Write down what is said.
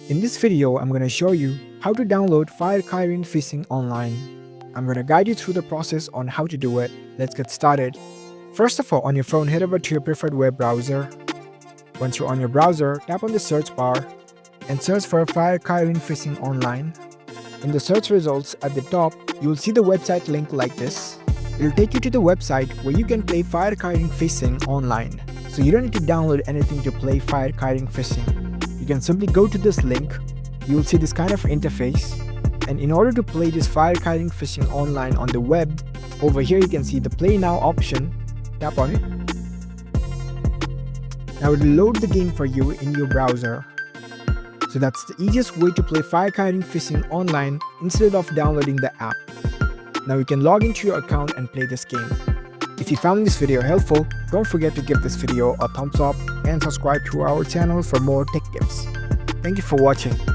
In this video, I'm going to show you how to download Firekirin Phishing online. I'm going to guide you through the process on how to do it. Let's get started. First of all, on your phone, head over to your preferred web browser. Once you're on your browser, tap on the search bar and search for Firekirin Phishing online. In the search results at the top, you will see the website link like this. It will take you to the website where you can play Firekirin Phishing online. So you don't need to download anything to play Firekirin Phishing. You can simply go to this link. You will see this kind of interface. And in order to play this Firekirin Phishing online on the web, over here you can see the Play Now option. Tap on it. Now it will load the game for you in your browser. So that's the easiest way to play Firekirin Phishing online instead of downloading the app. Now you can log into your account and play this game. If you found this video helpful, don't forget to give this video a thumbs up and subscribe to our channel for more tech tips. Thank you for watching.